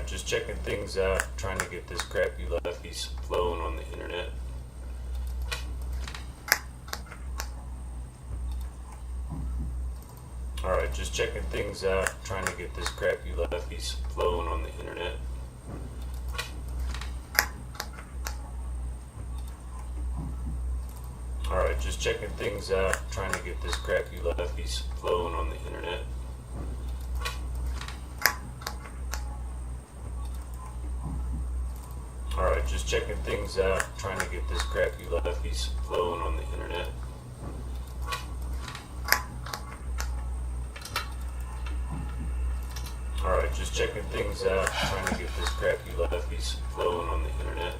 just checking things out, trying to get this crappy lefties flowing on the internet. Alright, just checking things out, trying to get this crappy lefties flowing on the internet. Alright, just checking things out, trying to get this crappy lefties flowing on the internet. Alright, just checking things out, trying to get this crappy lefties flowing on the internet. Alright, just checking things out, trying to get this crappy lefties flowing on the internet.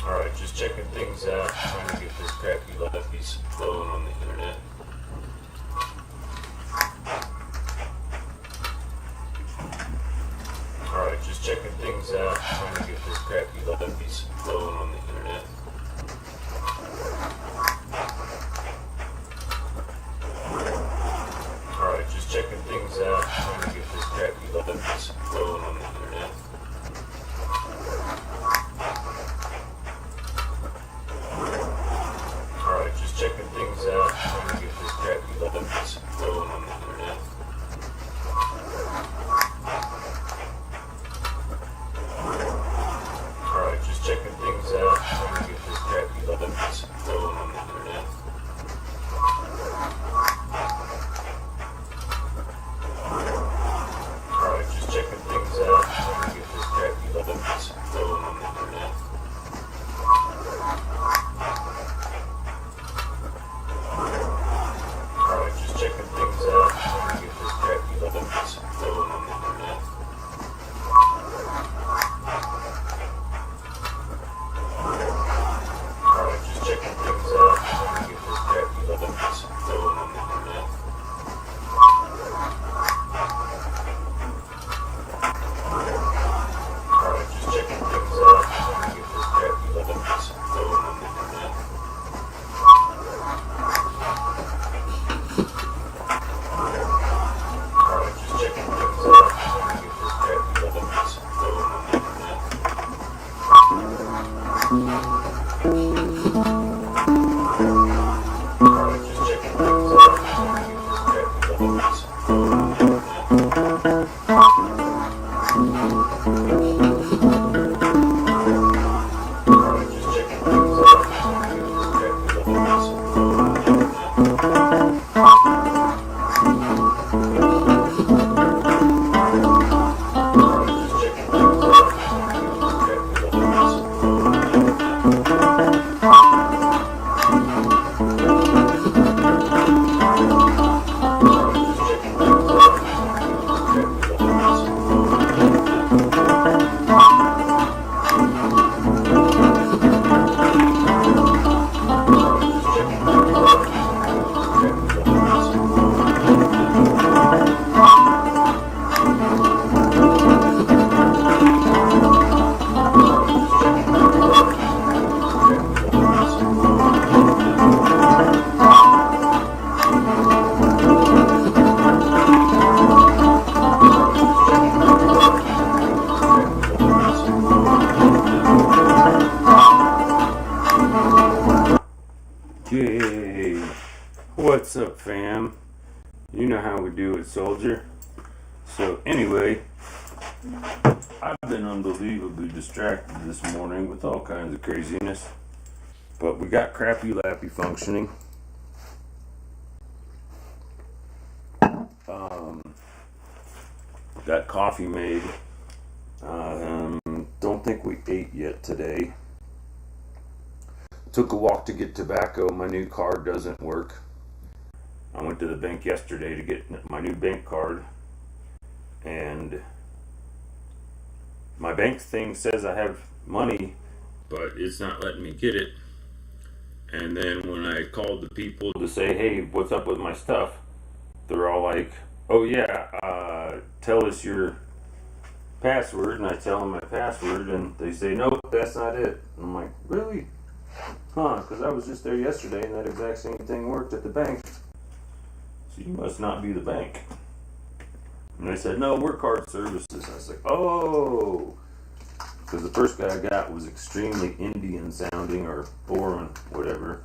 Alright, just checking things out, trying to get this crappy lefties flowing on the internet. Alright, just checking things out, trying to get this crappy lefties flowing on the internet. Alright, just checking things out, trying to get this crappy lefties flowing on the internet. Alright, just checking things out, trying to get this crappy lefties flowing on the internet. Alright, just checking things out, trying to get this crappy lefties flowing on the internet. Alright, just checking things out, trying to get this crappy lefties flowing on the internet. Alright, just checking things out, trying to get this crappy lefties flowing on the internet. Alright, just checking things out, trying to get this crappy lefties flowing on the internet. Alright, just checking things out, trying to get this crappy lefties flowing on the internet. Alright, just checking things out, trying to get this crappy lefties flowing on the internet. Alright, just checking things out, trying to get this crappy lefties flowing on the internet. Alright, just checking things out, trying to get this crappy lefties flowing on the Yay! What's up, fam? You know how we do it, soldier. So anyway, I've been unbelievably distracted this morning with all kinds of craziness, but we got Crappy Lappy functioning. Got coffee made. Don't think we ate yet today. Took a walk to get tobacco. My new card doesn't work. I went to the bank yesterday to get my new bank card, and my bank thing says I have money, but it's not letting me get it. And then when I called the people to say, hey, what's up with my stuff, they're all like, oh yeah, tell us your password. And I tell them my password, and they say, nope, that's not it. And I'm like, really? Huh, because I was just there yesterday and that exact same thing worked at the bank. So You must not be the bank. And they said, no, we're card services. I was like, oh. Because the first guy I got was extremely Indian sounding or foreign, whatever.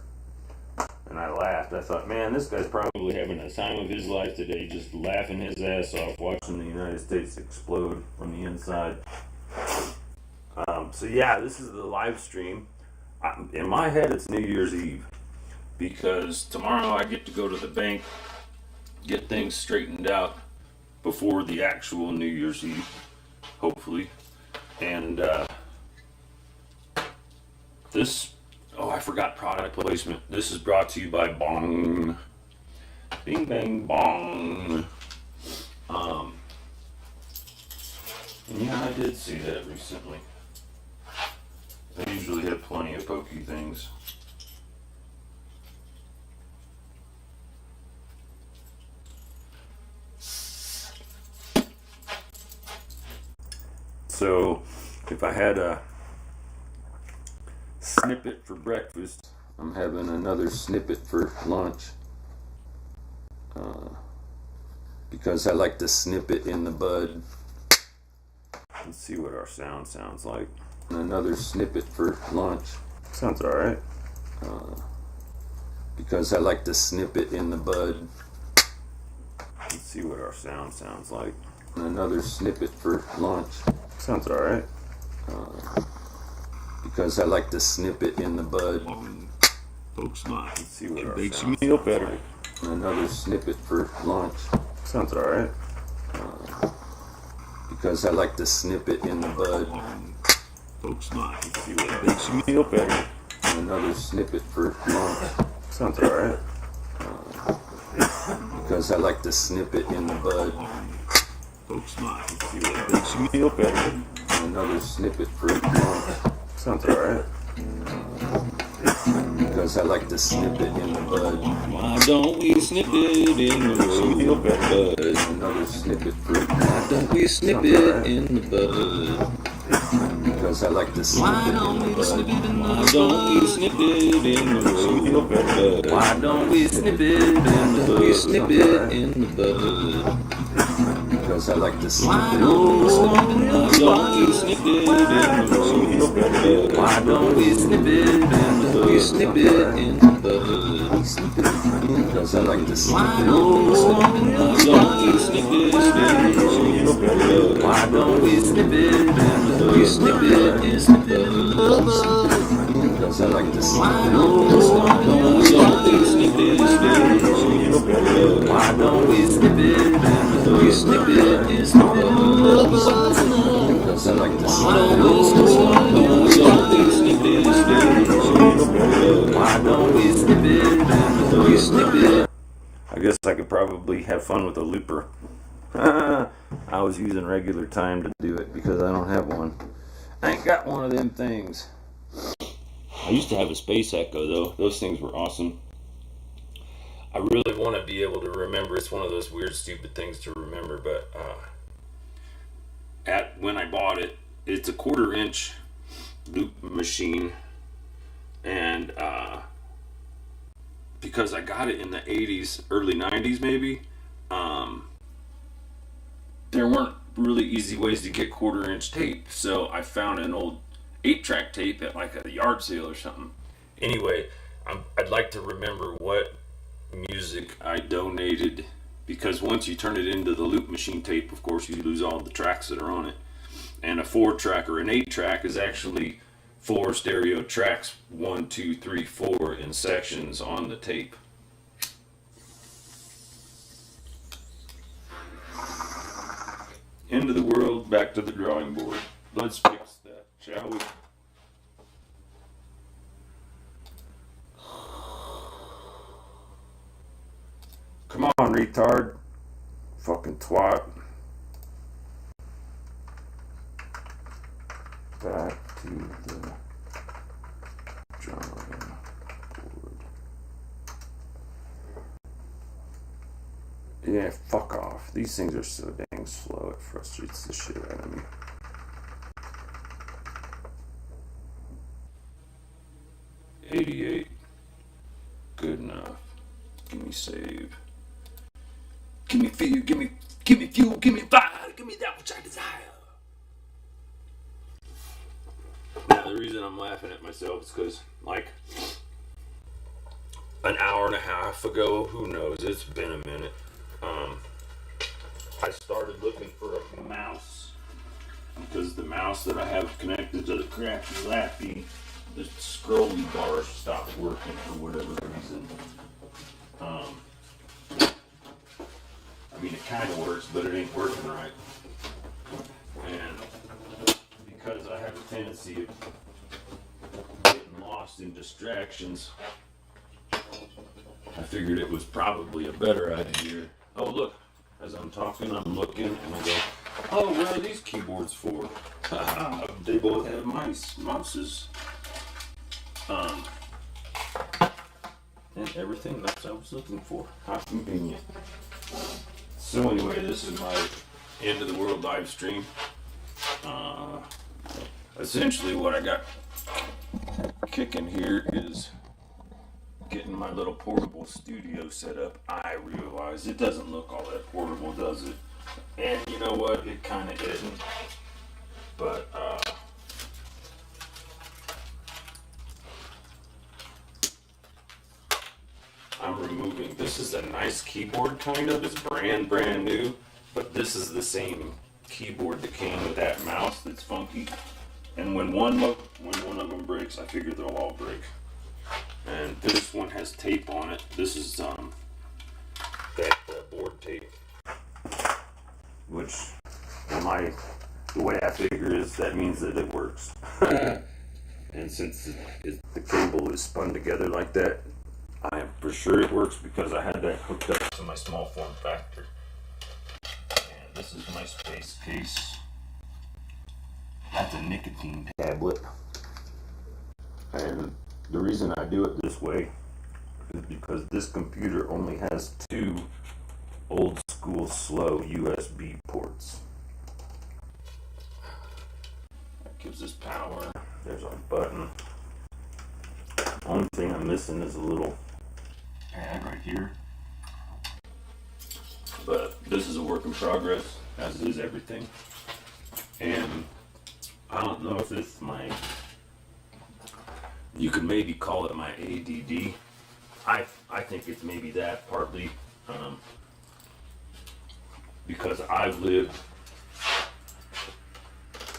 And I laughed. I thought, man, this guy's probably having the time of his life today, just laughing his ass off, watching the United States explode from the inside. So yeah, this is the live stream. In my head, it's New Year's Eve. Because tomorrow I get to go to the bank, get things straightened out before the actual New Year's Eve, hopefully. And this, oh, I forgot product placement. This is brought to you by Bong. Bing, bang, bong. Yeah, I did see that recently. They usually have plenty of pokey things. So, if I had a snippet for breakfast, I'm having another snippet for lunch. Because I like to snip it in the bud. Let's see what our sound sounds like. Another snippet for lunch. Sounds alright. Because I like to snip it in the bud. Let's see what our sound sounds like. Another snippet for lunch. Sounds alright. Because I like to snip it in the bud. Folks not. Let's see what it makes you feel better. Like. Another snippet for lunch. Sounds alright. Because I like to snip it in the bud. Folks not. Let's see what it makes you feel better. Another snippet for lunch. Sounds alright. Because I like to snip it in the bud. Folks not. Let's see what it makes you feel better. Another snippet for lunch. Sounds alright. Because I like to snip it in the bud. Why don't we snip it in the bud? Another snippet for lunch. Why don't we snip it in the bud? Because I like to snip it in the bud. Why don't we snip it in the bud? Why don't we snip it in the bud? We snip it in the bud. Because I like to snip it in the bud. Why don't we snip it in the bud? Why don't we snip it in the bud? We snip it in the bud. Because I like to snip it in the bud. Don't we snip it in the bud? Why don't we snip it in the bud? We snip it in the bud. Because I like to snip it in the bud. Don't we snip it in the bud? Why don't we snip it in the bud? We snip it in the bud. Because I like to snip it in the bud. Don't we snip it in the bud? Why don't we snip it in the bud? We snip it. I guess I could probably have fun with a looper. I was using regular time to do it because I don't have one. I ain't got one of them things. I used to have a Space Echo though. Those things were awesome. I really want to be able to remember. It's one of those weird, stupid things to remember. But when I bought it, it's a 1/4 inch loop machine, and because I got it in the 80s, early 90s maybe, there weren't really easy ways to get 1/4 inch tape, so I found an old 8-track tape at like a yard sale or something. Anyway, I'd like to remember what music I donated, because once you turn it into the loop machine tape, of course you lose all the tracks that are on it. And a 4-track or an 8-track is actually 4 stereo tracks, 1, 2, 3, 4 in sections on the tape. End of the world, back to the drawing board. Let's fix that, shall we? Come on, retard. Fucking twat. Back to the drawing board. Yeah, fuck off. These things are so dang slow, it frustrates the shit out of me. $88. Good enough. Give me save. give me fear, give me fuel, give me fire, give me that which I desire. Now the reason I'm laughing at myself is because like an hour and a half ago, who knows, it's been a minute, I started looking for a mouse because the mouse that I have connected to the crappy Lappy, the scrolly bar stopped working for whatever reason. I mean, it kind of works, but it ain't working right. And because I have a tendency of getting lost in distractions, I figured it was probably a better idea. Oh, look, as I'm talking, I'm looking, and I go, oh, what are these keyboards for? They both have mouses. And everything that I was looking for. How convenient. So anyway, this is my end of the world live stream. Essentially what I got kicking here is getting my little portable studio set up. I realize it doesn't look all that portable, does it? And you know what? It kind of isn't. But, I'm removing, this is a nice keyboard kind of, it's brand new, but this is the same keyboard that came with that mouse that's funky. And when one of them breaks, I figure they'll all break. And this one has tape on it. This is that board tape, which the way I figure is that means that it works. And since the cable is spun together like that, I am for sure it works because I had that hooked up to my small form factor. And this is my space case. That's a nicotine tablet. And the reason I do it this way is because this computer only has 2 old school slow USB ports. That gives us power. There's our button. Only thing I'm missing is a little pad right here. But this is a work in progress, as is everything. And I don't know if it's you could maybe call it my ADD. I think it's maybe that partly, because I've lived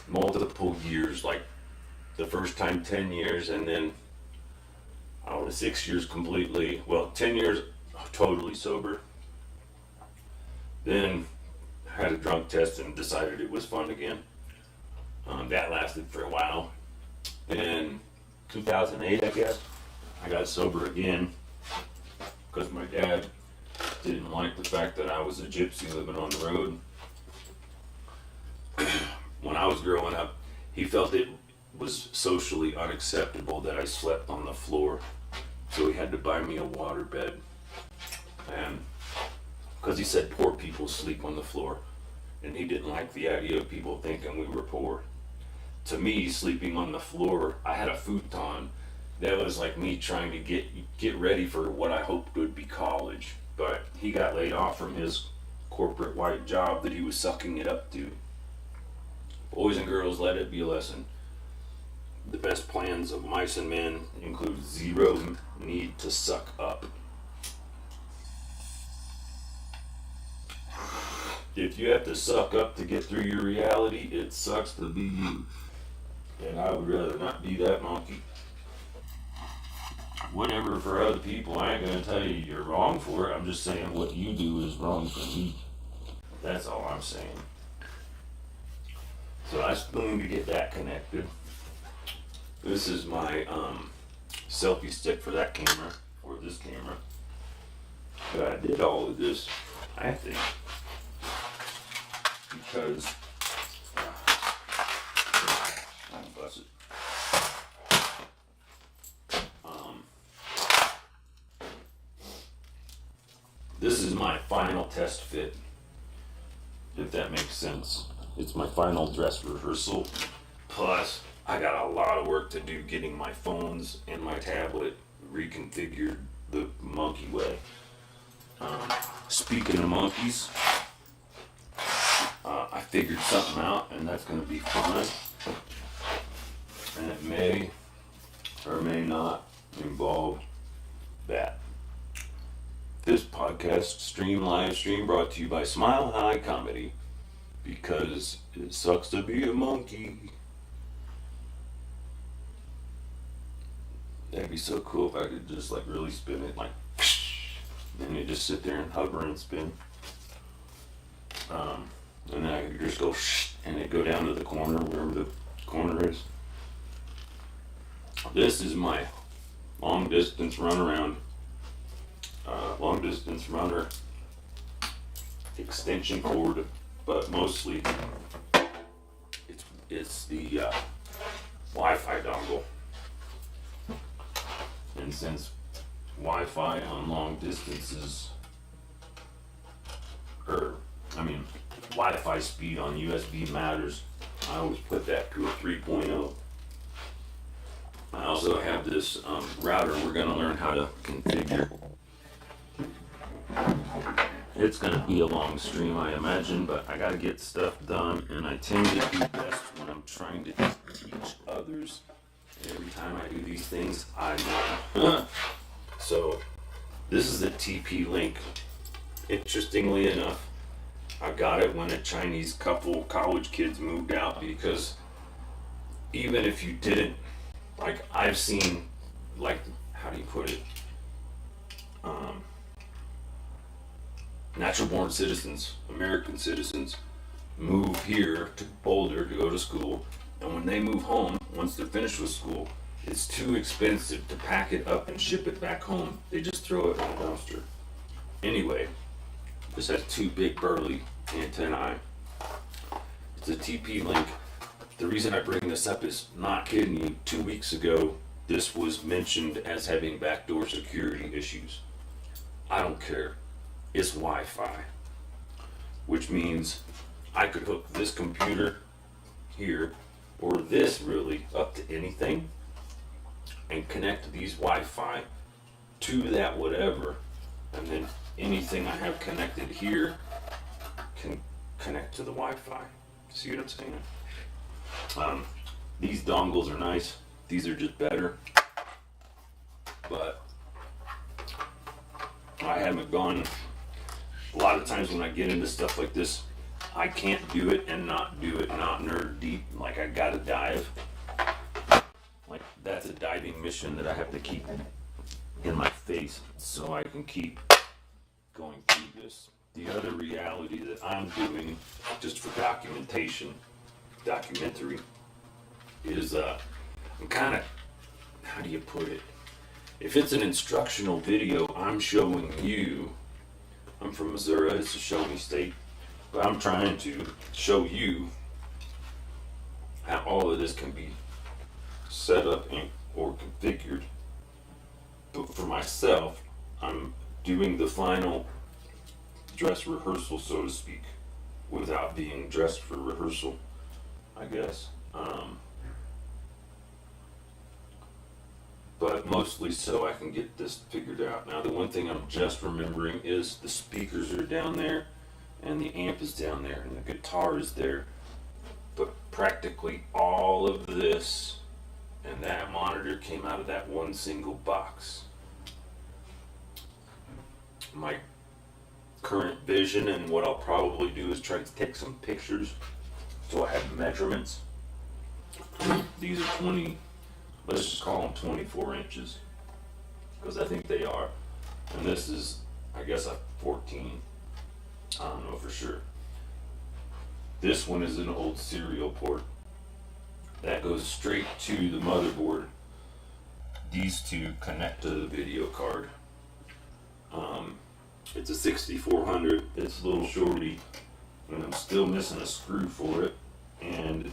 multiple years, like the first time 10 years, and then 6 years completely, 10 years totally sober. Then had a drunk test and decided it was fun again. That lasted for a while. In 2008, I guess, I got sober again because my dad didn't like the fact that I was a gypsy living on the road. When I was growing up, he felt it was socially unacceptable that I slept on the floor, so he had to buy me a waterbed. And because he said poor people sleep on the floor, and he didn't like the idea of people thinking we were poor. To me, sleeping on the floor, I had a futon. That was like me trying to get ready for what I hoped would be college. But he got laid off from his corporate white job that he was sucking it up to. Boys and girls, let it be a lesson. The best plans of mice and men include 0 need to suck up. If you have to suck up to get through your reality, it sucks to be you. And I would rather not be that monkey. Whatever for other people, I ain't gonna tell you you're wrong for it. I'm just saying what you do is wrong for me. That's all I'm saying. So I spoon to get that connected. This is my selfie stick for that camera, or this camera. But I did all of this, I think, because bless it. This is my final test fit, if that makes sense. It's my final dress rehearsal. Plus, I got a lot of work to do getting my phones and my tablet reconfigured the monkey way. Speaking of monkeys, I figured something out, and that's going to be fun. And it may or may not involve that. This podcast live stream brought to you by Smile High Comedy, because it sucks to be a monkey. That'd be so cool if I could just like really spin it, like, and you just sit there and hover and spin. And then I could just go and it go down to the corner, wherever the corner is. This is my long distance runaround, long distance runner extension cord, but mostly it's the Wi-Fi dongle. And since Wi-Fi on long distances, Wi-Fi speed on USB matters, I always put that to a 3.0. I also have this router we're going to learn how to configure. It's going to be a long stream, I imagine, but I got to get stuff done, and I tend to do best when I'm trying to teach others. Every time I do these things, I know. So, this is the TP link. Interestingly enough, I got it when a Chinese couple, college kids, moved out, because even if you didn't, like, I've seen, like, how do you put it? Natural born citizens, American citizens, move here to Boulder to go to school. And when they move home, once they're finished with school, it's too expensive to pack it up and ship it back home. They just throw it in a dumpster. Anyway, this has two big burly antennae. It's a TP link. The reason I bring this up is, not kidding you, 2 weeks ago, this was mentioned as having backdoor security issues. I don't care. It's Wi-Fi. Which means I could hook this computer here, or this really, up to anything, and connect these Wi-Fi to that whatever, and then anything I have connected here can connect to the Wi-Fi. See what I'm saying? These dongles are nice. These are just better. But I haven't gone, a lot of times when I get into stuff like this, I can't do it and not do it, not nerd deep. Like, I gotta dive. Like, that's a diving mission that I have to keep in my face so I can keep going through this. The other reality that I'm doing, just for documentary, is I'm kind of, how do you put it? If it's an instructional video, I'm showing you, I'm from Missouri, it's a show me state, but I'm trying to show you how all of this can be set up or configured. But for myself, I'm doing the final dress rehearsal, so to speak, without being dressed for rehearsal, I guess. But mostly so I can get this figured out. Now, the one thing I'm just remembering is the speakers are down there, and the amp is down there, and the guitar is there. But practically all of this and that monitor came out of that one single box. My current vision, and what I'll probably do, is try to take some pictures so I have measurements. These are 20, let's just call them 24 inches, because I think they are. And this is, I guess, a 14. I don't know for sure. This one is an old serial port that goes straight to the motherboard. These two connect to the video card. It's a 6400. It's a little shorty, and I'm still missing a screw for it. And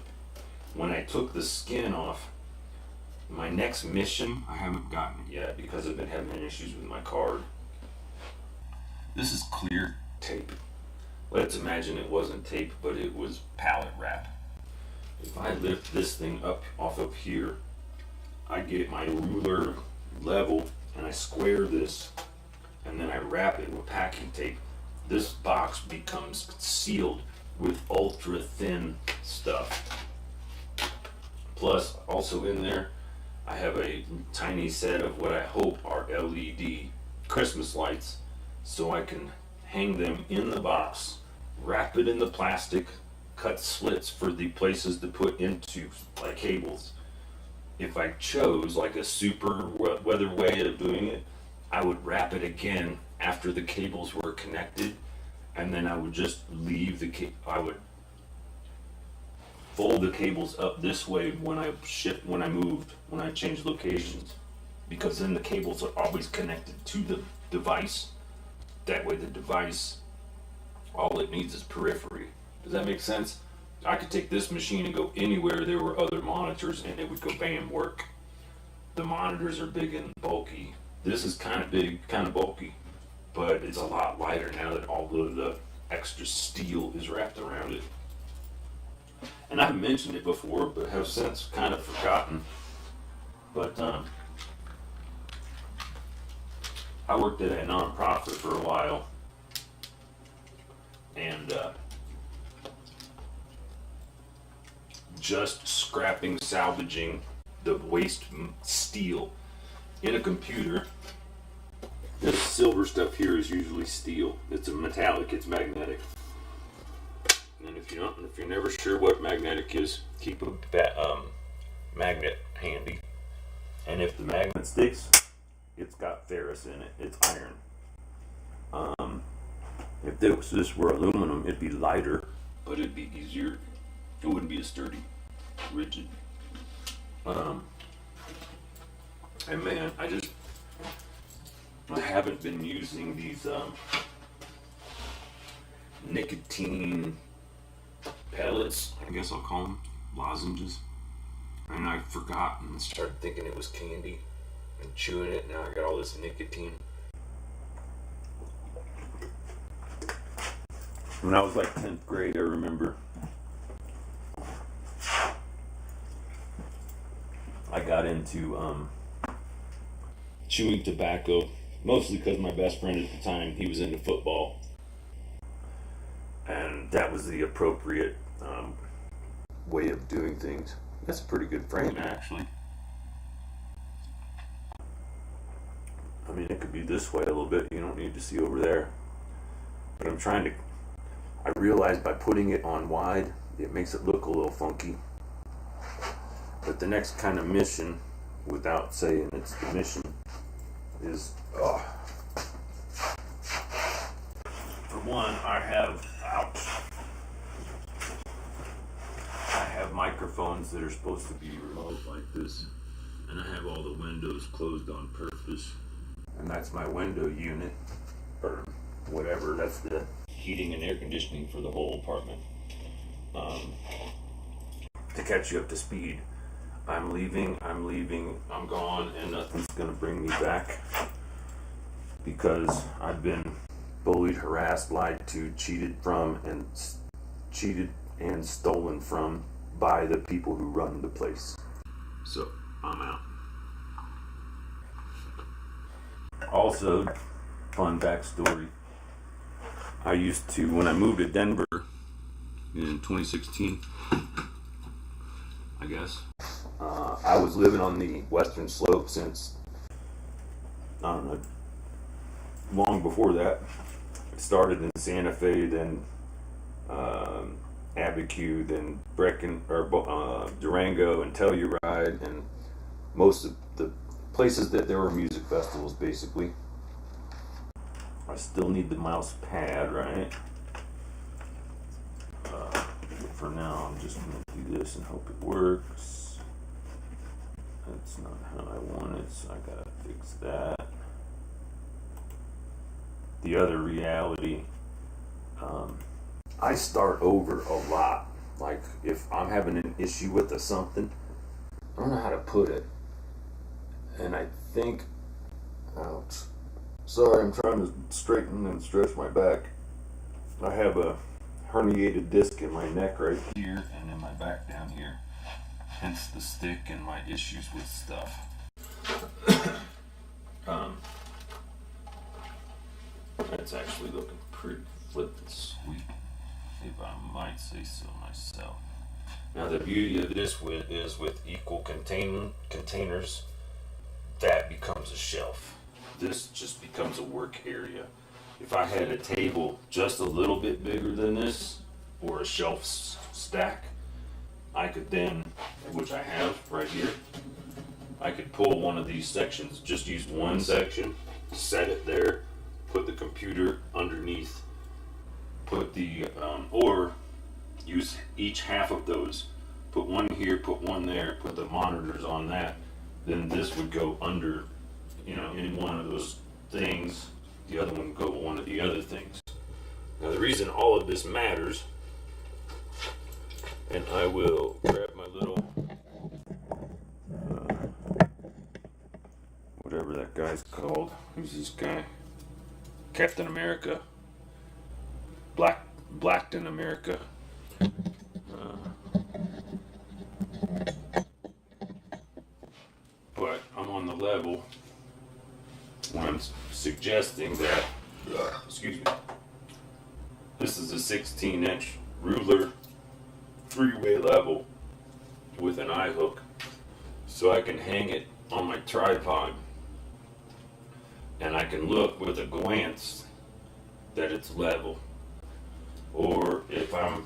when I took the skin off, my next mission, I haven't gotten it yet because I've been having issues with my card. This is clear tape. Let's imagine it wasn't tape, but it was pallet wrap. If I lift this thing up off of here, I get my ruler level and I square this and then I wrap it with packing tape. This box becomes sealed with ultra thin stuff. Plus, also in there, I have a tiny set of what I hope are LED Christmas lights, so I can hang them in the box, wrap it in the plastic, cut slits for the places to put into, like cables. If I chose like a super weather way of doing it, I would wrap it again after the cables were connected, and then I would just leave I would fold the cables up this way when I changed locations, because then the cables are always connected to the device. That way the device, all it needs is periphery. Does that make sense? I could take this machine and go anywhere there were other monitors and it would go bam, work. The monitors are big and bulky. This is kind of big, kind of bulky, but it's a lot lighter now that all of the extra steel is wrapped around it. And I've mentioned it before, but have since kind of forgotten. But I worked at a nonprofit for a while, and just scrapping, salvaging the waste steel in a computer. This silver stuff here is usually steel. It's a metallic, it's magnetic. And if you're never sure what magnetic is, keep a magnet handy. And if the magnet sticks, it's got ferrous in it. It's iron. If this were aluminum, it'd be lighter, but it'd be easier. It wouldn't be as sturdy, rigid. And man, I haven't been using these nicotine pellets, I guess I'll call them, lozenges. And I forgot and started thinking it was candy and chewing it. Now I got all this nicotine. When I was like 10th grade, I remember I got into chewing tobacco, mostly because my best friend at the time, he was into football. And that was the appropriate way of doing things. That's a pretty good frame, actually. I mean, it could be this way a little bit. You don't need to see over there. But I realized by putting it on wide, it makes it look a little funky. But the next kind of mission, without saying it's the mission, is, for one, I have microphones that are supposed to be remote like this, and I have all the windows closed on purpose, and that's my window unit, or whatever. That's the heating and air conditioning for the whole apartment. To catch you up to speed, I'm leaving, I'm gone, and nothing's gonna bring me back, because I've been bullied, harassed, lied to, cheated and stolen from by the people who run the place. So, I'm out. Also, fun backstory. I used to, when I moved to Denver in 2016, I guess, I was living on the western slope since, I don't know, long before that. It started in Santa Fe, then Abiquiu, then Durango and Telluride, and most of the places that there were music festivals, basically. I still need the mouse pad, right? But for now, I'm just going to do this and hope it works. That's not how I want it, so I got to fix that. The other reality, I start over a lot. Like, if I'm having an issue with something, I don't know how to put it. And I think, ouch. Sorry, I'm trying to straighten and stretch my back. I have a herniated disc in my neck right here and in my back down here. Hence the stick and my issues with stuff. That's actually looking pretty flippin' sweet, if I might say so myself. Now the beauty of this is with equal containers, that becomes a shelf. This just becomes a work area. If I had a table just a little bit bigger than this, or a shelf stack, I could then, which I have right here, I could pull one of these sections, just use one section, set it there, put the computer underneath, put the, or use each half of those, put one here, put one there, put the monitors on that, then this would go under, in one of those things, the other one would go one of the other things. Now the reason all of this matters, and I will grab my little, whatever that guy's called. Who's this guy? Captain America. Blackton America. But I'm on the level when I'm suggesting that, excuse me, this is a 16-inch ruler, 3-way level with an eye hook, so I can hang it on my tripod and I can look with a glance that it's level. Or if I'm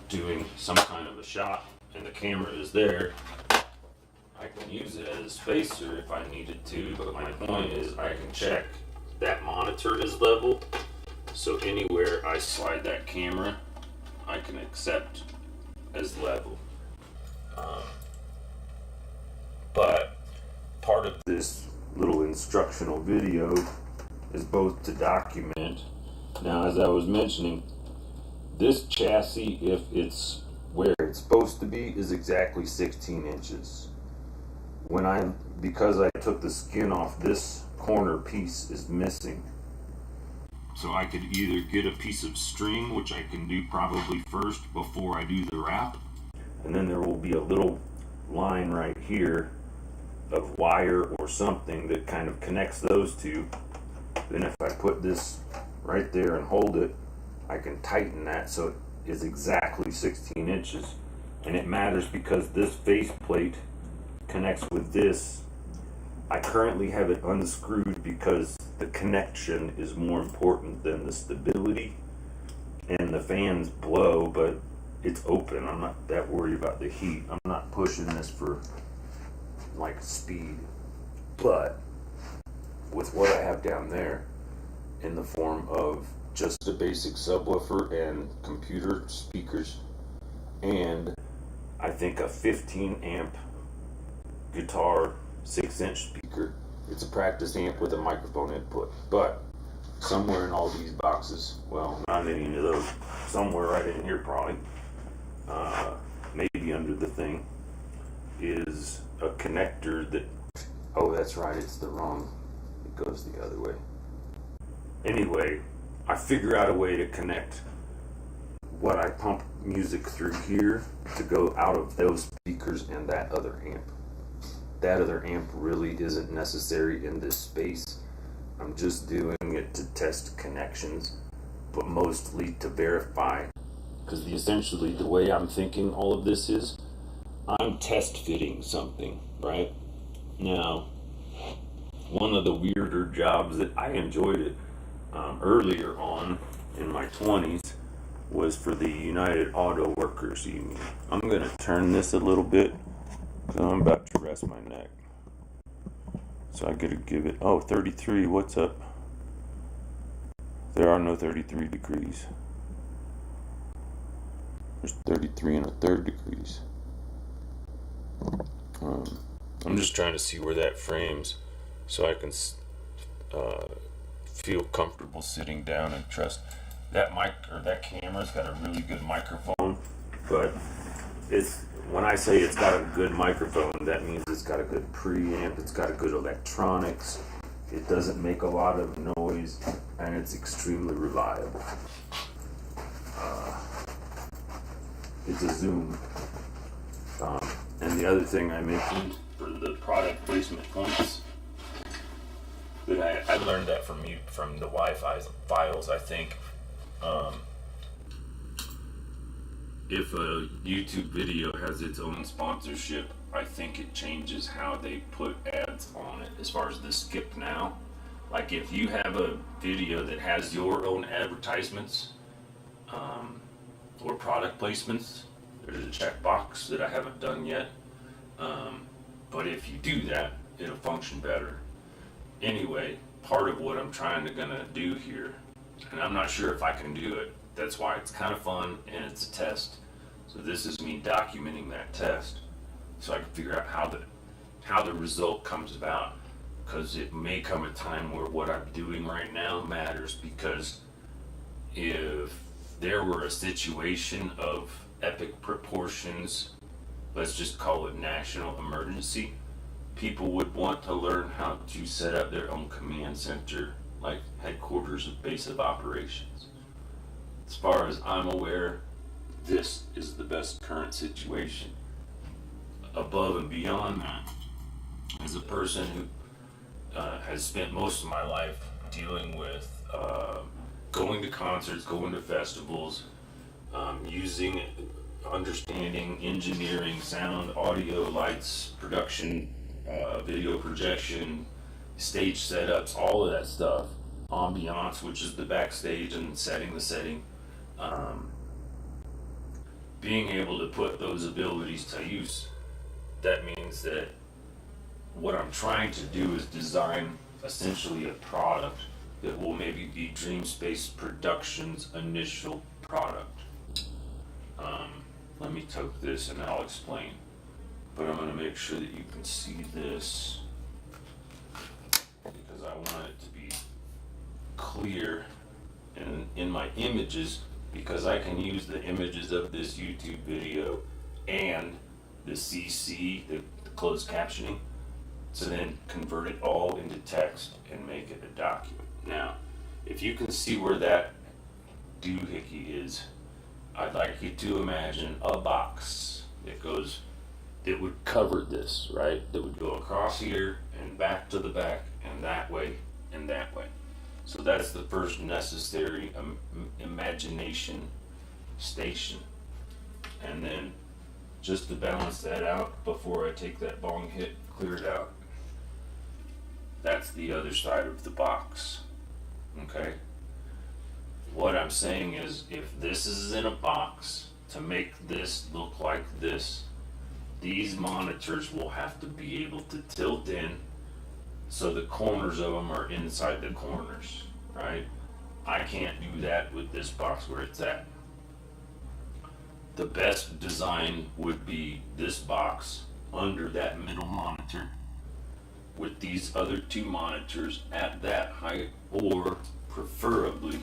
doing some kind of a shot and the camera is there, I can use it as a spacer if I needed to, but my point is I can check that monitor is level, so anywhere I slide that camera I can accept as level. But part of this little instructional video is both to document. Now, as I was mentioning, this chassis, if it's where it's supposed to be, is exactly 16 inches. Because I took the skin off, this corner piece is missing. So I could either get a piece of string, which I can do probably first before I do the wrap, and then there will be a little line right here of wire or something that kind of connects those two. Then if I put this right there and hold it, I can tighten that so it is exactly 16 inches. And it matters because this face plate connects with this. I currently have it unscrewed because the connection is more important than the stability. And the fans blow, but it's open. I'm not that worried about the heat. I'm not pushing this for like speed. But with what I have down there in the form of just a basic subwoofer and computer speakers, and I think a 15 amp guitar 6-inch speaker. It's a practice amp with a microphone input, but somewhere in all these boxes, well, not in any of those, somewhere right in here probably, maybe under the thing, is a connector that, oh that's right, it's the wrong, it goes the other way. Anyway, I figure out a way to connect what I pump music through here to go out of those speakers and that other amp. That other amp really isn't necessary in this space. I'm just doing it to test connections, but mostly to verify, because essentially the way I'm thinking all of this is, I'm test fitting something, right? Now, one of the weirder jobs that I enjoyed it earlier on in my 20s was for the United Auto Workers Union. I'm going to turn this a little bit because I'm about to rest my neck. So I got to give it, 33, what's up? There are no 33 degrees. There's 33 and a third degrees. I'm just trying to see where that frames so I can feel comfortable sitting down and trust that that camera's got a really good microphone, but when I say it's got a good microphone, that means it's got a good preamp, it's got a good electronics, it doesn't make a lot of noise, and it's extremely reliable. It's a Zoom. And the other thing I mentioned for the product placement points But I learned that from the Wi-Fi files. I think if a YouTube video has its own sponsorship, I think it changes how they put ads on it. As far as the skip now, like if you have a video that has your own advertisements or product placements, there's a checkbox that I haven't done yet. But if you do that, it'll function better. Anyway, part of what I'm gonna do here, and I'm not sure if I can do it. That's why it's kind of fun and it's a test. So this is me documenting that test, so I can figure out how the result comes about. Because it may come a time where what I'm doing right now matters. Because if there were a situation of epic proportions, let's just call it national emergency, people would want to learn how to set up their own command center, like headquarters of base of operations. As far as I'm aware, this is the best current situation. Above and beyond that, as a person who has spent most of my life dealing with going to concerts, going to festivals, understanding engineering, sound, audio, lights, production, video projection, stage setups, all of that stuff, ambiance, which is the backstage and setting the setting, being able to put those abilities to use. That means that what I'm trying to do is design essentially a product that will maybe be DREAMSPACE Productions' initial product. Let me toke this and I'll explain. But I'm going to make sure that you can see this, because I want it to be clear in my images, because I can use the images of this YouTube video and the CC, the closed captioning, to then convert it all into text and make it a document. Now, if you can see where that doohickey is, I'd like you to imagine a box that would cover this, right? That would go across here and back to the back and that way and that way. So that's the first necessary imagination station. And then just to balance that out before I take that bong hit, clear it out. That's the other side of the box. Okay? What I'm saying is, if this is in a box, to make this look like this, these monitors will have to be able to tilt in so the corners of them are inside the corners, right? I can't do that with this box where it's at. The best design would be this box under that middle monitor with these other two monitors at that height, or preferably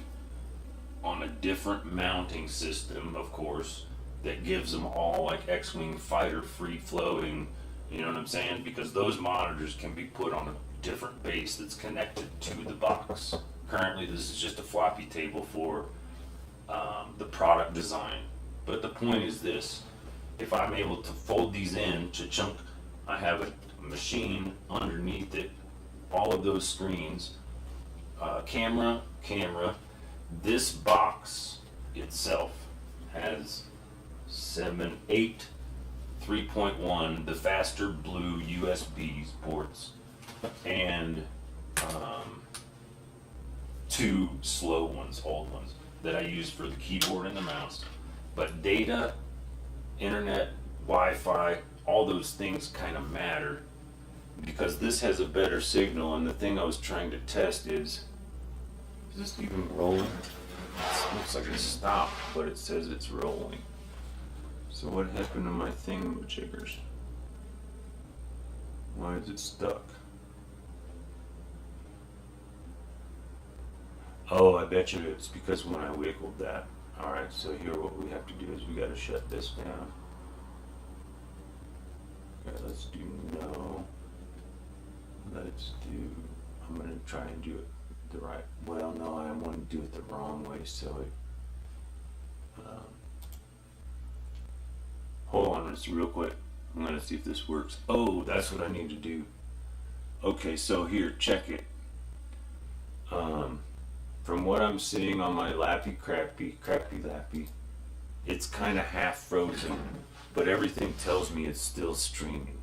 on a different mounting system, of course, that gives them all like X-Wing fighter free flowing, you know what I'm saying? Because those monitors can be put on a different base that's connected to the box. Currently this is just a floppy table for the product design. But the point is this: if I'm able to fold these in to chunk, I have a machine underneath it, all of those screens, camera. This box itself has 8 3.1, the faster blue USB ports, and 2 slow ones, old ones, that I use for the keyboard and the mouse. But data, internet, Wi-Fi, all those things kind of matter, because this has a better signal. And the thing I was trying to test is this even rolling? It looks like it stopped, but it says it's rolling. So what happened to my thingamajiggers? Why is it stuck? Oh, I bet you it's because when I wiggled that. Alright, so here what we have to do is we got to shut this down. Okay, let's do no. Let's do, I'm going to try and do it the right, well no, I want to do it the wrong way, so it, hold on just real quick. I'm going to see if this works. Oh, that's what I need to do. Okay, so here, check it. From what I'm seeing on my crappy lappy, it's kind of half frozen, but everything tells me it's still streaming.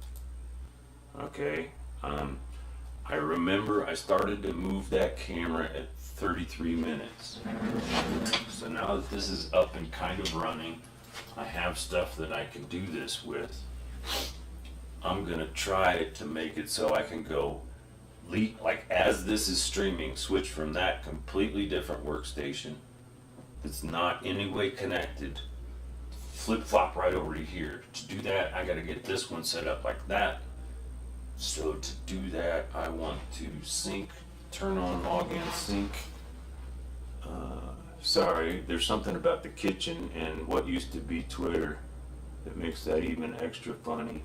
Okay, I remember I started to move that camera at 33 minutes. So now that this is up and kind of running, I have stuff that I can do this with. I'm gonna try to make it so I can go like as this is streaming, switch from that completely different workstation. It's not in any way connected. Flip flop right over to here. To do that, I gotta get this one set up like that. So to do that, I want to sync, turn on login sync. Sorry, there's something about the kitchen and what used to be Twitter that makes that even extra funny.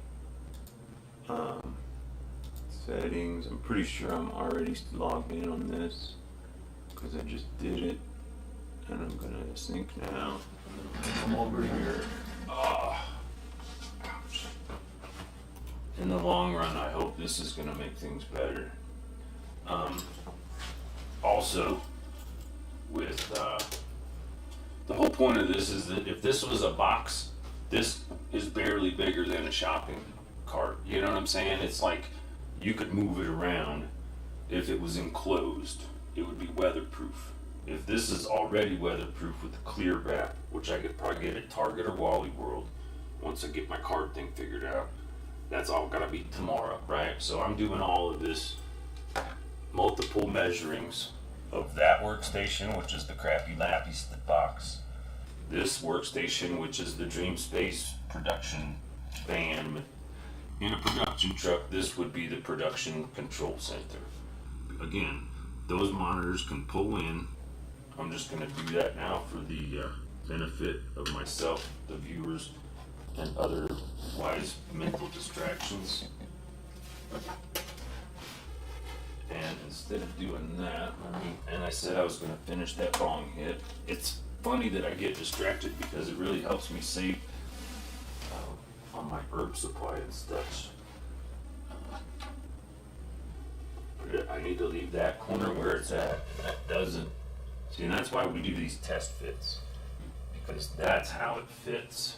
Settings, I'm pretty sure I'm already logged in on this because I just did it, and I'm gonna sync now. Come over here. Ouch. In the long run, I hope this is gonna make things better. Also, with the whole point of this is that if this was a box, this is barely bigger than a shopping cart. You know what I'm saying? It's like you could move it around. If it was enclosed, it would be weatherproof. If this is already weatherproof with the clear wrap, which I could probably get at Target or Wally World once I get my card thing figured out, that's all gotta be tomorrow, right? So I'm doing all of this multiple measurings of that workstation, which is the crappy lappy box, this workstation, which is the DREAMSPACE production van. In a production truck, this would be the production control center. Again, those monitors can pull in. I'm just going to do that now for the benefit of myself, the viewers, and otherwise mental distractions. And instead of doing that, and I said I was going to finish that bong hit. It's funny that I get distracted because it really helps me save on my herb supply and stuff. I need to leave that corner where it's at. That doesn't. See, and that's why we do these test fits, because that's how it fits.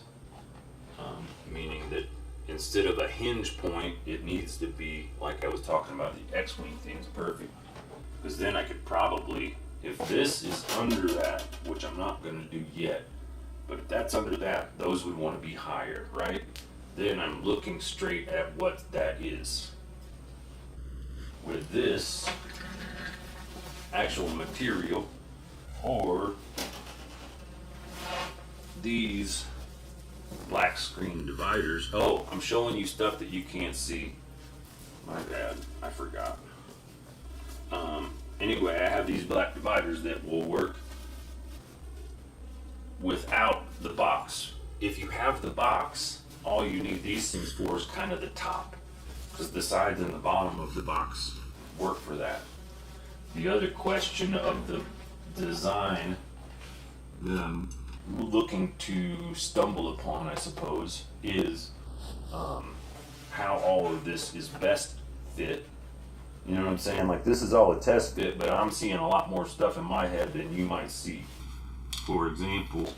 Meaning that instead of a hinge point, it needs to be, like I was talking about, the X-wing thing's perfect. Because then I could probably, if this is under that, which I'm not going to do yet, but if that's under that, those would want to be higher, right? Then I'm looking straight at what that is. With this actual material, or these black screen dividers. Oh, I'm showing you stuff that you can't see. My bad, I forgot. Anyway, I have these black dividers that will work without the box. If you have the box, all you need these things for is kind of the top, because the sides and the bottom of the box work for that. The other question of the design that I'm looking to stumble upon, I suppose, is how all of this is best fit. You know what I'm saying? Like, this is all a test fit, but I'm seeing a lot more stuff in my head than you might see. For example,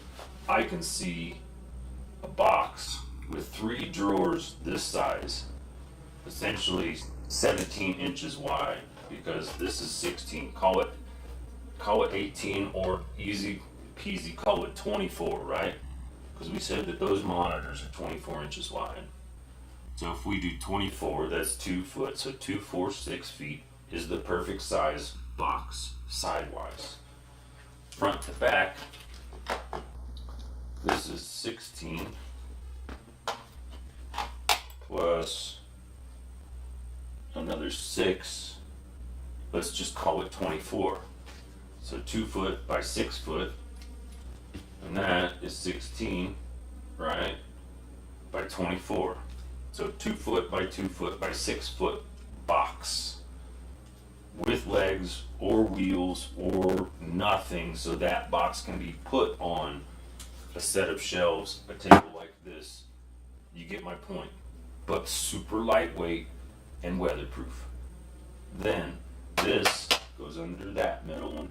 I can see a box with 3 drawers this size, essentially 17 inches wide, because this is 16. Call it 18, or easy peasy, call it 24, right? Because we said that those monitors are 24 inches wide. So if we do 24, that's 2 foot. So 2, 4, 6 feet is the perfect size box sidewise. Front to back, this is 16 plus another 6. Let's just call it 24. So 2 foot by 6 foot, and that is 16, right, by 24. So 2 foot by 2 foot by 6 foot box with legs or wheels or nothing, so that box can be put on a set of shelves, a table like this. You get my point. But super lightweight and weatherproof. Then this goes under that middle one.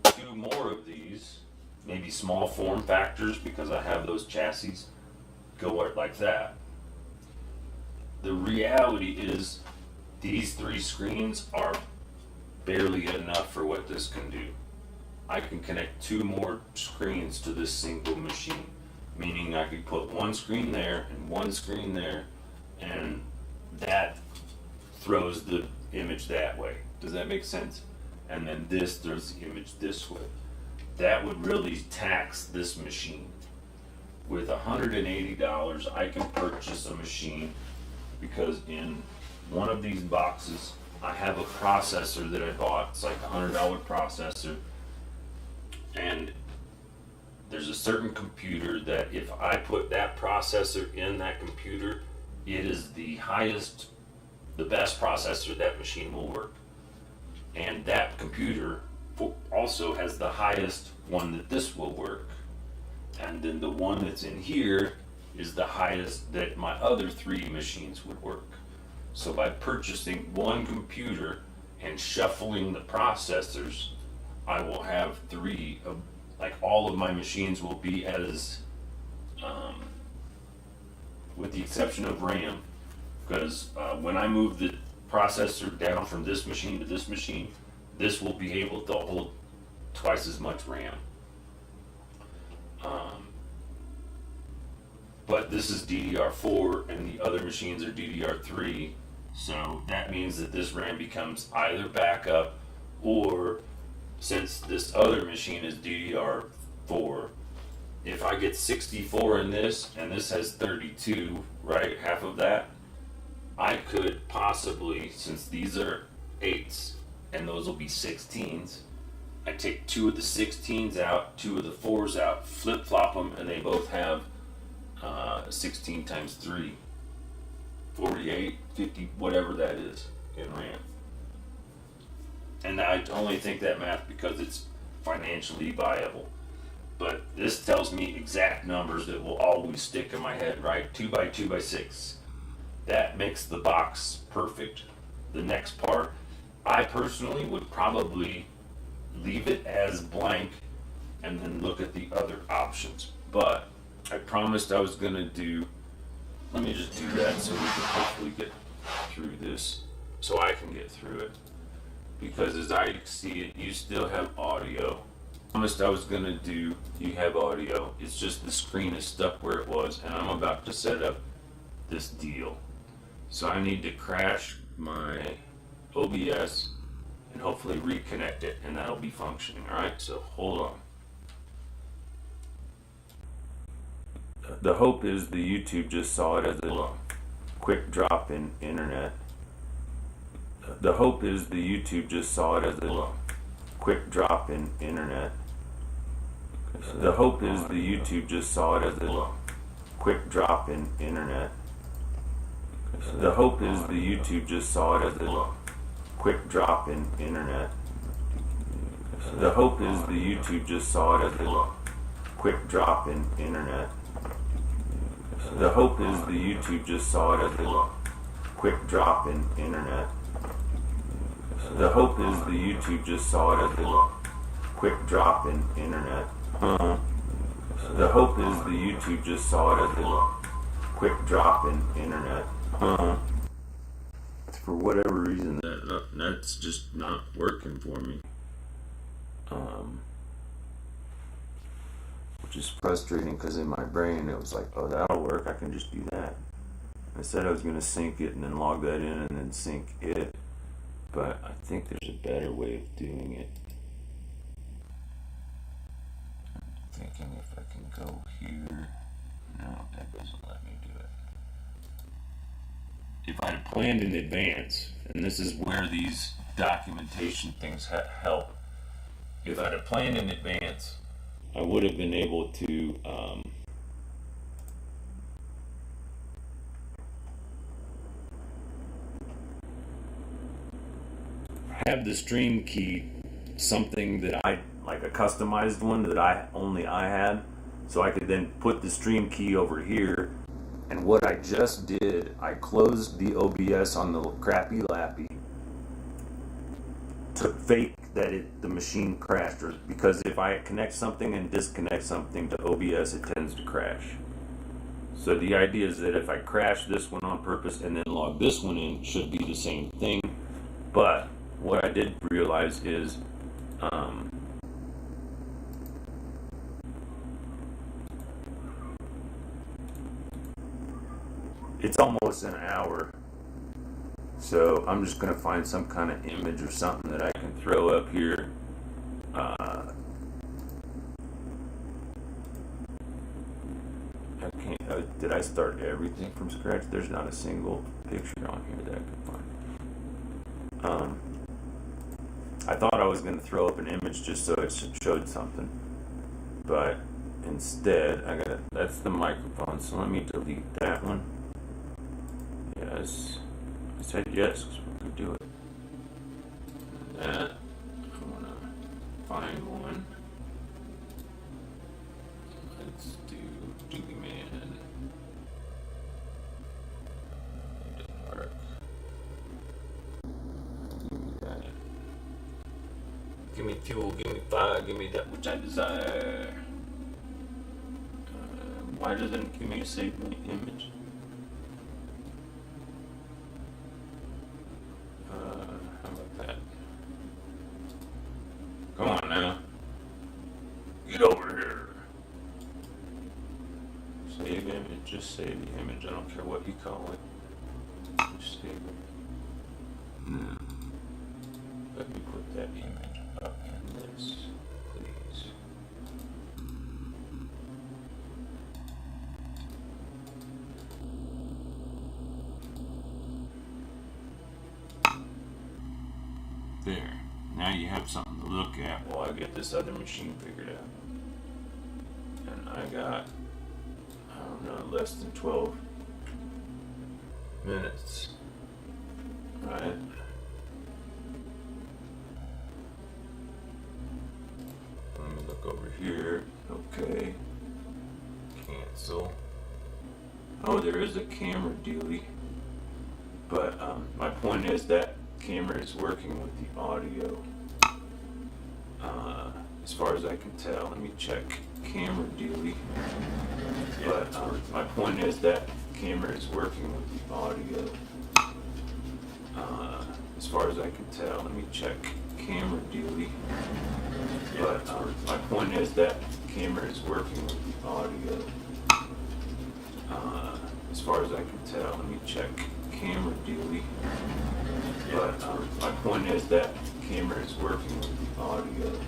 2 more of these, maybe small form factors because I have those chassis, go like that. The reality is these 3 screens are barely enough for what this can do. I can connect 2 more screens to this single machine, meaning I could put 1 screen there and 1 screen there, and that throws the image that way. Does that make sense? And then this throws the image this way. That would really tax this machine. With $180, I can purchase a machine because in one of these boxes, I have a processor that I bought. It's like a $100 processor. And there's a certain computer that if I put that processor in that computer, it is the highest, the best processor that machine will work. And that computer also has the highest one that this will work. And then the one that's in here is the highest that my other 3 machines would work. So by purchasing 1 computer and shuffling the processors, I will have 3 of, like, all of my machines will be as, with the exception of RAM, because when I move the processor down from this machine to this machine, this will be able to hold twice as much RAM. But this is DDR4 and the other machines are DDR3, so that means that this RAM becomes either backup, or since this other machine is DDR4, if I get 64 in this and this has 32, right, half of that, I could possibly, since these are 8s and those will be 16s, I take 2 of the 16s out, 2 of the 4s out, flip flop them, and they both have 16 times 3, 48, 50, whatever that is in RAM. And I only think that math because it's financially viable. But this tells me exact numbers that will always stick in my head, right? 2 by 2 by 6. That makes the box perfect. The next part, I personally would probably leave it as blank and then look at the other options. But I promised I was gonna do, let me just do that so we can hopefully get through this, so I can get through it. Because as I see it, you still have audio. I promised I was gonna do, you have audio, it's just the screen is stuck where it was, and I'm about to set up this deal. So I need to crash my OBS and hopefully reconnect it, and that'll be functioning. Alright, so hold on. The hope is the YouTube just saw it as a quick drop in internet. The hope is the YouTube just saw it as a quick drop in internet. The hope is the YouTube just saw it as a quick drop in internet. The hope is the YouTube just saw it as a quick drop in internet. The hope is the YouTube just saw it as a quick drop in internet. The hope is the YouTube just saw it as a quick drop in internet. The hope is the YouTube just saw it as a quick drop in internet. The hope is the YouTube just saw it as a quick drop in internet. For whatever reason, that's just not working for me. Which is frustrating because in my brain it was like, oh, that'll work, I can just do that. I said I was going to sync it and then log that in and then sync it, but I think there's a better way of doing it. I'm thinking if I can go here. No, that doesn't let me do it. If I had planned in advance, and this is where these documentation things help, if I had planned in advance, I would have been able to have the stream key something that I like, a customized one that only I had, so I could then put the stream key over here. And what I just did, I closed the OBS on the crappy lappy, to fake that the machine crashed, or because if I connect something and disconnect something to OBS, it tends to crash. So the idea is that if I crash this one on purpose and then log this one in, it should be the same thing. But what I did realize is it's almost an hour. So I'm just going to find some kind of image or something that I can throw up here. I can't, did I start everything from scratch? There's not a single picture on here that I can find. I thought I was going to throw up an image just so it showed something. But instead, that's the microphone, so let me delete that one. Yes. I said yes, because we could do it. That, I want to find one. Let's do Doobie Man. Dark. Give me that. Give me fuel, give me fire, give me that which I desire. Why doesn't it give me a save my image? How about that? Come on now. Get over here. Save image, just save the image. I don't care what you call it. Just save it. Now, let me put that image up in this, please. There. Now you have something to look at while I get this other machine figured out. And I got, I don't know, less than 12 minutes. Right? Let me look over here. Okay. Cancel. Oh, there is a camera dealie. But my point is that camera is working with the audio. As far as I can tell, let me check camera dealie. But my point is that camera is working with the audio. As far as I can tell, let me check camera dealie. But my point is that camera is working with the audio. As far as I can tell, let me check camera dealie. But my point is that camera is working with the audio.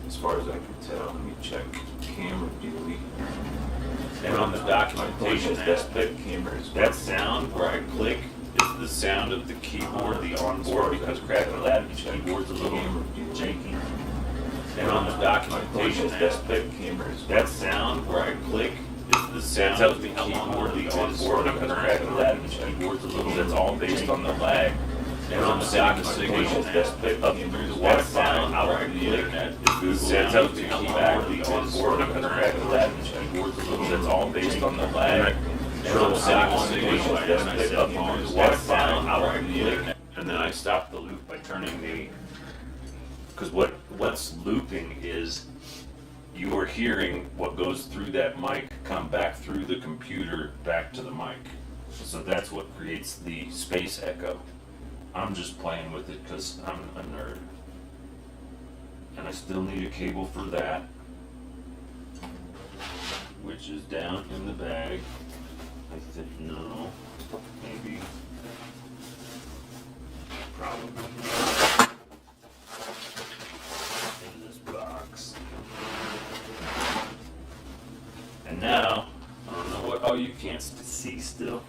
As far as I can tell, let me check camera dealie. And on the documentation aspect, that sound where I click is the sound of the keyboard, the onboard, because Crackle Lab's keyboard's a little janky. And on the documentation aspect, that sound where I click is the sound tells me how long the onboard, because Crackle Lab's keyboard's a little, that's all based on the lag. And on the documentation aspect up through the Wi-Fi, out of the internet, is the sound tells me how long the onboard, because Crackle Lab's keyboard's a little, that's all based on the lag. And on the documentation aspect up through the Wi-Fi, out of the internet. And then I stop the loop by turning the, because what's looping is you are hearing what goes through that mic come back through the computer back to the mic. So that's what creates the space echo. I'm just playing with it because I'm a nerd. And I still need a cable for that, which is down in the bag. I think no, maybe, probably in this box. And now, I don't know what, oh, you can't see still.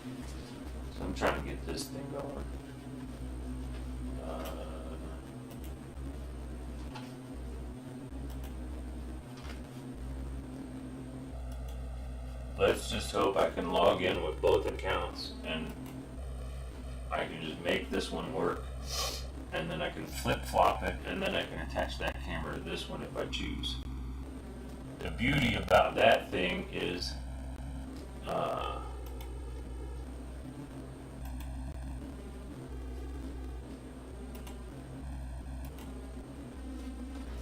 So I'm trying to get this thing going. Let's just hope I can log in with both accounts and I can just make this one work, and then I can flip-flop it, and then I can attach that camera to this one if I choose. The beauty about that thing is I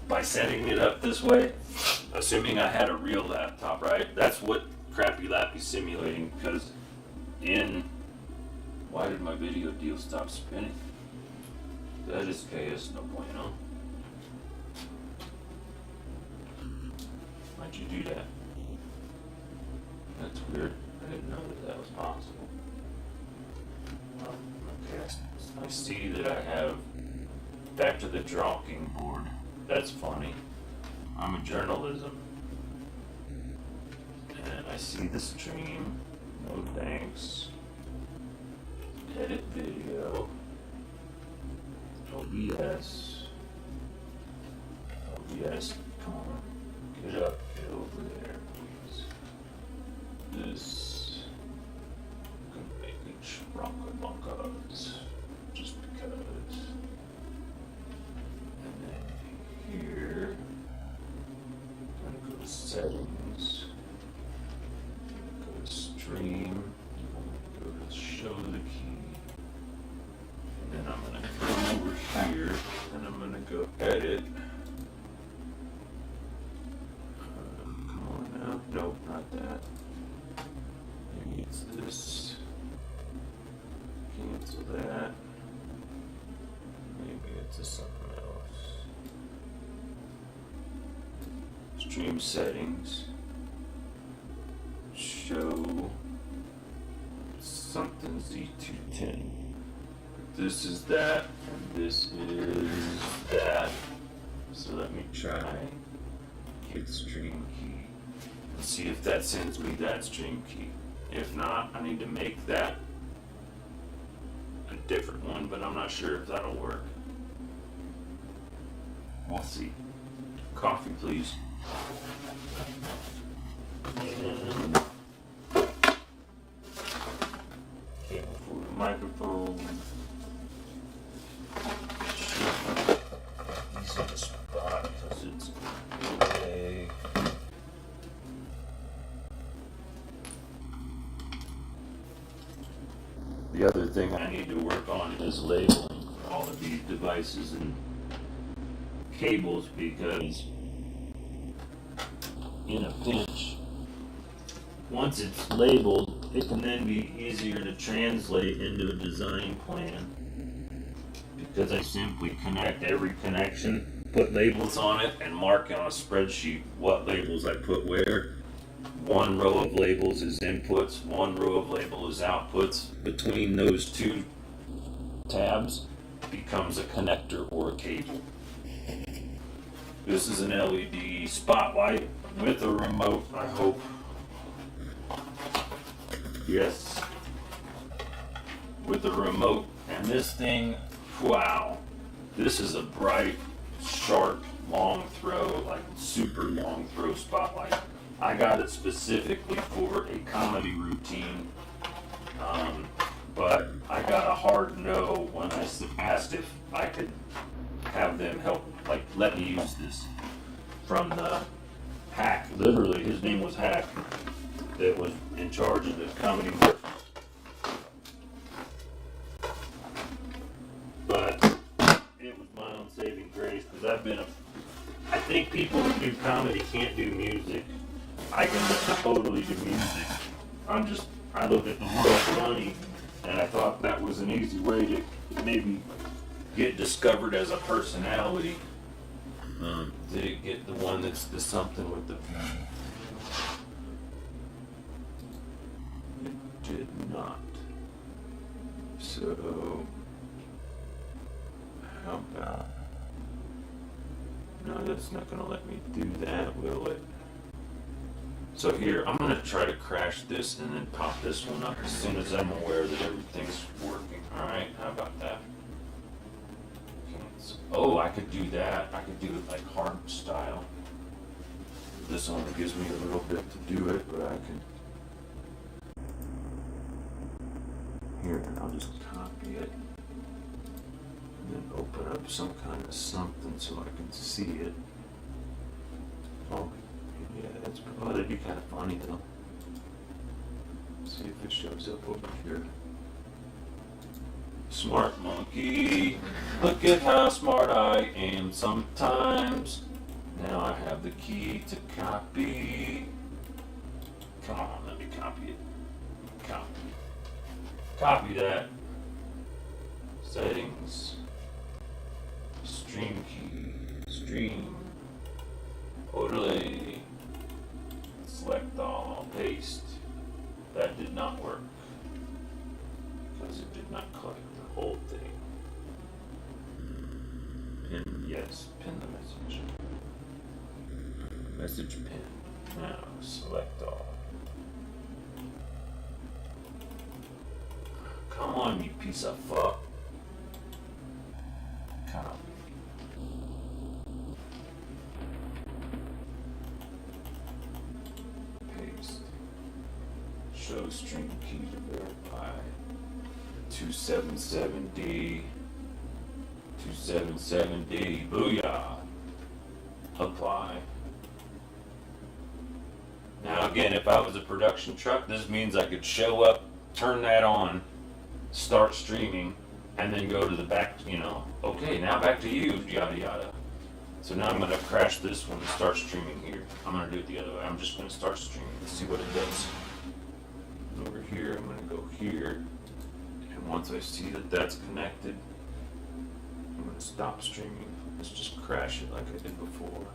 by setting it up this way, assuming I had a real laptop, right? That's what Crappy Lappy's simulating, because why did my video deal stop spinning? That is chaos, no bueno. Why'd you do that? That's weird. I didn't know that was possible. Okay, I see that I have back to the Drawking board. That's funny. I'm a journalism. And I see the stream. No thanks. Edit video. OBS. OBS. Come on. Get up. Get over there, please. This. I'm gonna make it stronger bunkers. Just because. And then here. I'm gonna go to settings. Go to stream. Go to show the key. And then I'm gonna come over here and I'm gonna go edit. Come on now. Nope, not that. Maybe it's this. Cancel that. Maybe it's something else. Stream settings. Show something Z210. This is that, and this is that. So let me try get stream key. Let's see if that sends me that stream key. If not, I need to make that a different one, but I'm not sure if that'll work. We'll see. Coffee, please. And cable for the microphone. Easy to spot because it's okay. The other thing I need to work on is labeling all of these devices and cables, because in a pinch, once it's labeled, it can then be easier to translate into a design plan, because I simply connect every connection, put labels on it, and mark on a spreadsheet what labels I put where. One row of labels is inputs, one row of label is outputs. Between those two tabs becomes a connector or a cable. This is an LED spotlight with a remote, I hope. Yes. With a remote. And this thing, wow. This is a bright, sharp, long throw, like super long throw spotlight. I got it specifically for a comedy routine, but I got a hard no when I asked if I could have them help, like, let me use this from the hack. Literally, his name was Hack, that was in charge of the comedy work. But it was my own saving grace, because I think people who do comedy can't do music. I can totally do music. I look at the world funny, and I thought that was an easy way to maybe get discovered as a personality. Did it get the one that's the something with the... It did not. So, how about... No, that's not going to let me do that, will it? So here, I'm going to try to crash this and then pop this one up as soon as I'm aware that everything's working. Alright, how about that? Oh, I could do that. I could do it like harp style. This only gives me a little bit to do it, but I can... Here, and I'll just copy it. And then open up some kind of something so I can see it. Oh. Yeah, that'd be kind of funny though. See if it shows up over here. Smart monkey, look at how smart I am sometimes. Now I have the key to copy. Come on, let me copy it. Copy. Copy that. Settings. Stream key. Stream. Overlay. Select all. Paste. That did not work. Because it did not collect the whole thing. Pin. Yes. Pin the message. Message pin. Now select all. Come on, you piece of fuck. Copy. Paste. Show string key to verify. 277D. 277D. Booyah. Apply. Now again, if I was a production truck, this means I could show up, turn that on, start streaming, and then go to the back, okay, now back to you, yada yada. So now I'm going to crash this one and start streaming here. I'm going to do it the other way. I'm just going to start streaming. Let's see what it does. Over here, I'm going to go here. And once I see that that's connected, I'm going to stop streaming. Let's just crash it like I did before.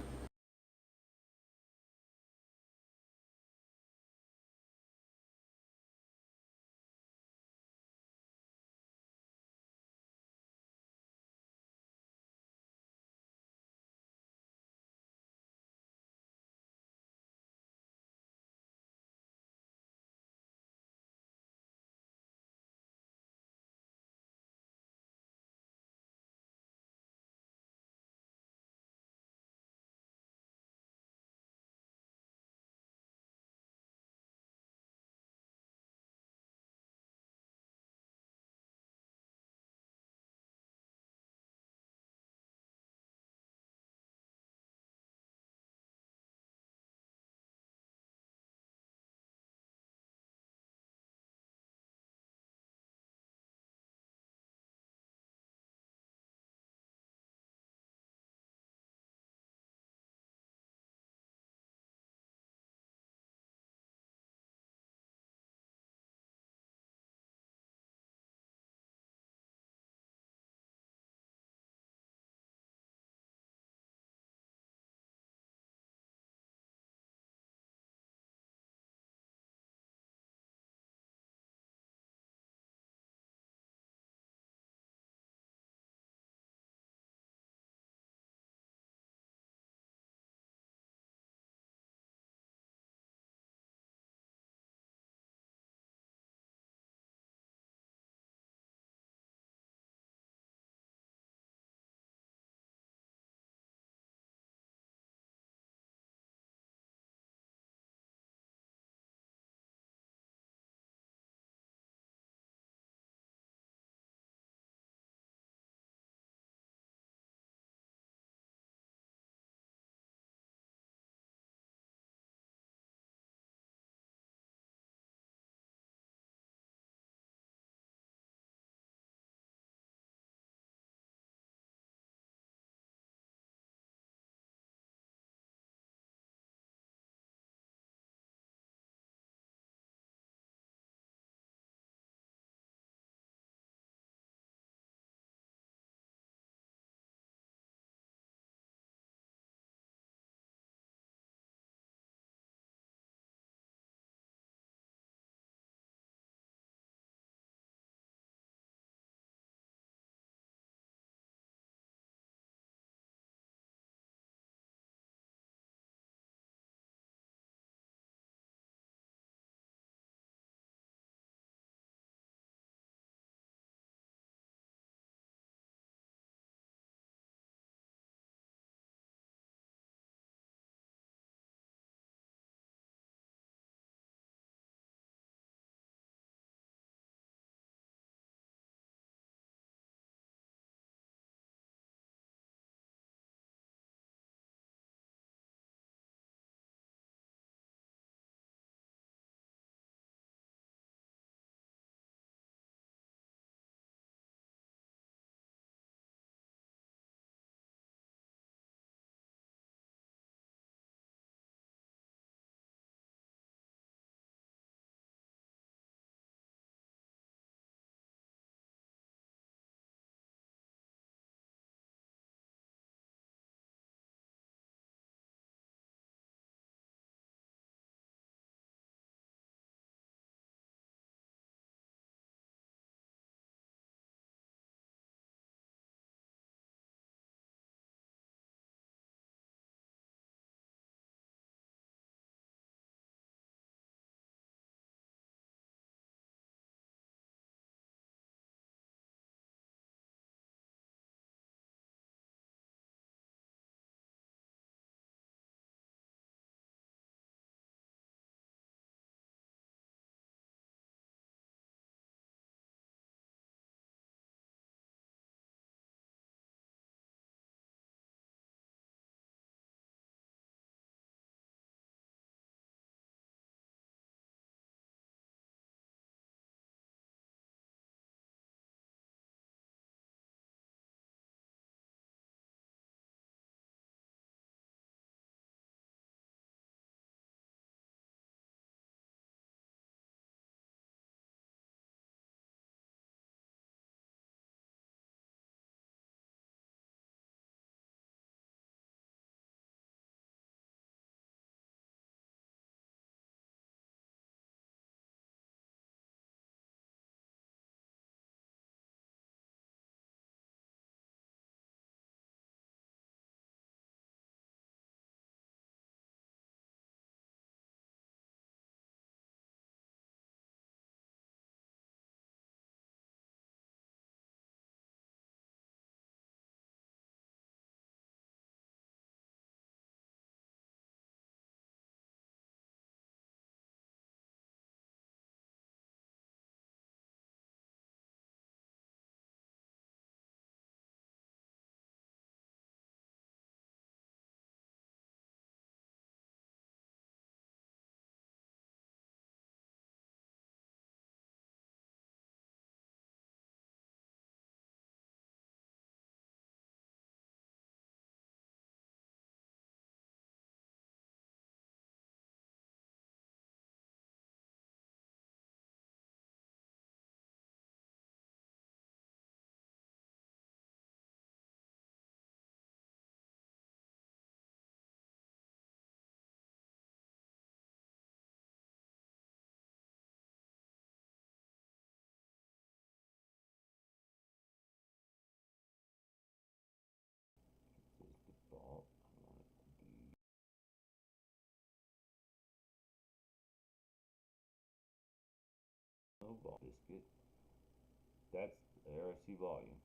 see volume?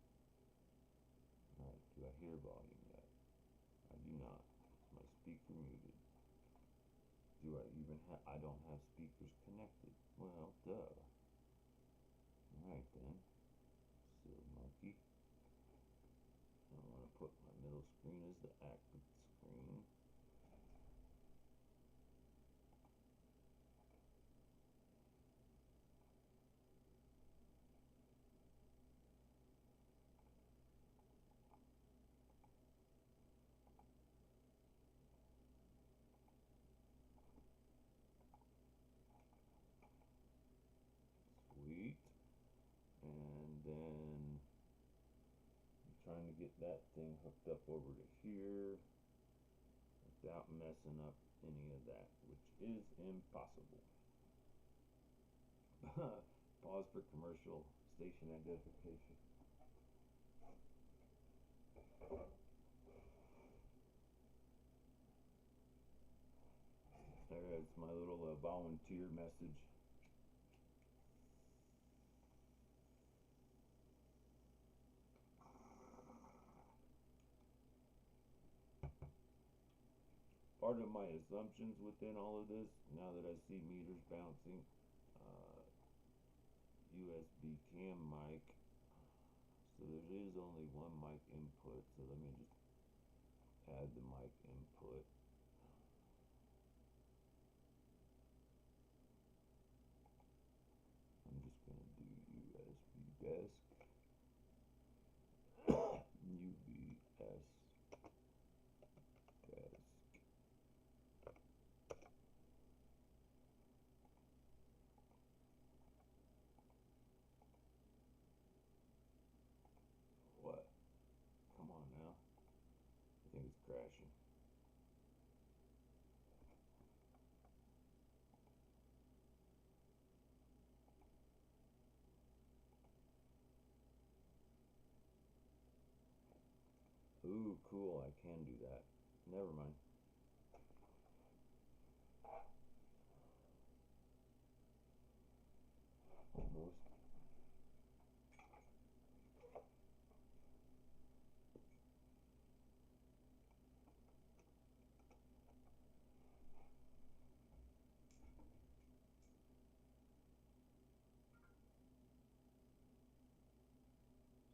Alright, do I hear volume yet? I do not. Is my speaker muted? Do I even have, I don't have speakers connected. Well, duh. Alright then. Silly monkey. I want to put my middle screen as the active screen. Sweet. And then I'm trying to get that thing hooked up over to here without messing up any of that, which is impossible. Pause for commercial station identification. There's my little volunteer message. Part of my assumptions within all of this, now that I see meters bouncing, USB cam mic, so there is only one mic input, so let me just add the mic input. I'm just going to do USB desk, UBS desk. What? Come on now. I think it's crashing. Ooh, cool, I can do that. Never mind. Almost